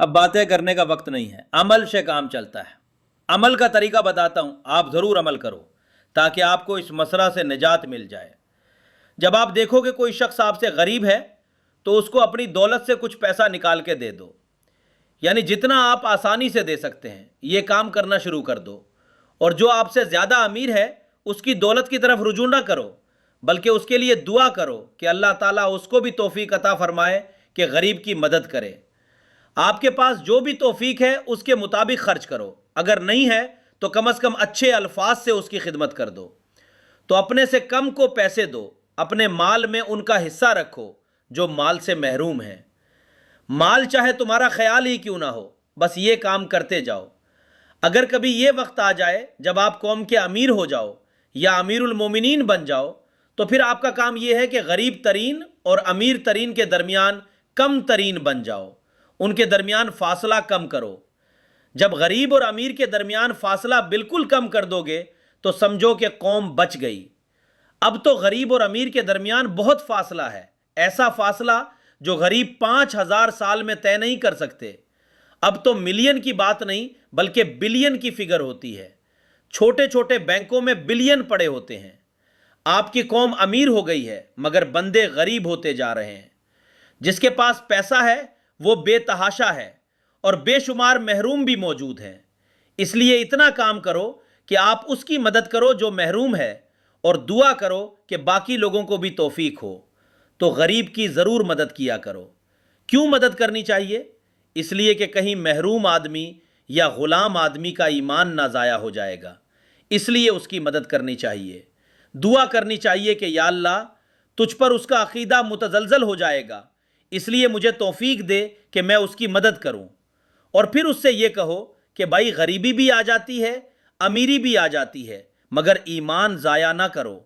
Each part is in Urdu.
اب باتیں کرنے کا وقت نہیں ہے، عمل سے کام چلتا ہے۔ عمل کا طریقہ بتاتا ہوں، آپ ضرور عمل کرو تاکہ آپ کو اس مسئلہ سے نجات مل جائے۔ جب آپ دیکھو کہ کوئی شخص آپ سے غریب ہے تو اس کو اپنی دولت سے کچھ پیسہ نکال کے دے دو، یعنی جتنا آپ آسانی سے دے سکتے ہیں یہ کام کرنا شروع کر دو۔ اور جو آپ سے زیادہ امیر ہے اس کی دولت کی طرف رجوع نہ کرو، بلکہ اس کے لیے دعا کرو کہ اللہ تعالیٰ اس کو بھی توفیق عطا فرمائے کہ غریب کی مدد کرے۔ آپ کے پاس جو بھی توفیق ہے اس کے مطابق خرچ کرو، اگر نہیں ہے تو کم از کم اچھے الفاظ سے اس کی خدمت کر دو۔ تو اپنے سے کم کو پیسے دو، اپنے مال میں ان کا حصہ رکھو جو مال سے محروم ہیں۔ مال چاہے تمہارا خیال ہی کیوں نہ ہو، بس یہ کام کرتے جاؤ۔ اگر کبھی یہ وقت آ جائے جب آپ قوم کے امیر ہو جاؤ یا امیر المومنین بن جاؤ تو پھر آپ کا کام یہ ہے کہ غریب ترین اور امیر ترین کے درمیان کم ترین بن جاؤ، ان کے درمیان فاصلہ کم کرو۔ جب غریب اور امیر کے درمیان فاصلہ بالکل کم کر دو گے تو سمجھو کہ قوم بچ گئی۔ اب تو غریب اور امیر کے درمیان بہت فاصلہ ہے، ایسا فاصلہ جو غریب 5000 سال میں طے نہیں کر سکتے۔ اب تو ملین کی بات نہیں بلکہ بلین کی فگر ہوتی ہے، چھوٹے چھوٹے بینکوں میں بلین پڑے ہوتے ہیں۔ آپ کی قوم امیر ہو گئی ہے مگر بندے غریب ہوتے جا رہے ہیں۔ جس کے پاس پیسہ ہے وہ بے تحاشا ہے اور بے شمار محروم بھی موجود ہیں۔ اس لیے اتنا کام کرو کہ آپ اس کی مدد کرو جو محروم ہے، اور دعا کرو کہ باقی لوگوں کو بھی توفیق ہو۔ تو غریب کی ضرور مدد کیا کرو۔ کیوں مدد کرنی چاہیے؟ اس لیے کہ کہیں محروم آدمی یا غلام آدمی کا ایمان نہ ضائع ہو جائے گا، اس لیے اس کی مدد کرنی چاہیے۔ دعا کرنی چاہیے کہ یا اللہ تجھ پر اس کا عقیدہ متزلزل ہو جائے گا، اس لیے مجھے توفیق دے کہ میں اس کی مدد کروں۔ اور پھر اس سے یہ کہو کہ بھائی غریبی بھی آ جاتی ہے، امیری بھی آ جاتی ہے، مگر ایمان ضائع نہ کرو۔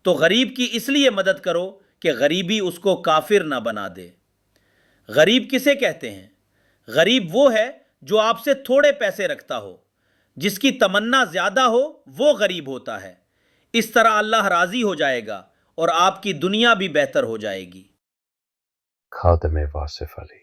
تو غریب کی اس لیے مدد کرو کہ غریبی اس کو کافر نہ بنا دے۔ غریب کسے کہتے ہیں؟ غریب وہ ہے جو آپ سے تھوڑے پیسے رکھتا ہو، جس کی تمنا زیادہ ہو وہ غریب ہوتا ہے۔ اس طرح اللہ راضی ہو جائے گا اور آپ کی دنیا بھی بہتر ہو جائے گی۔ خادم واصف علی۔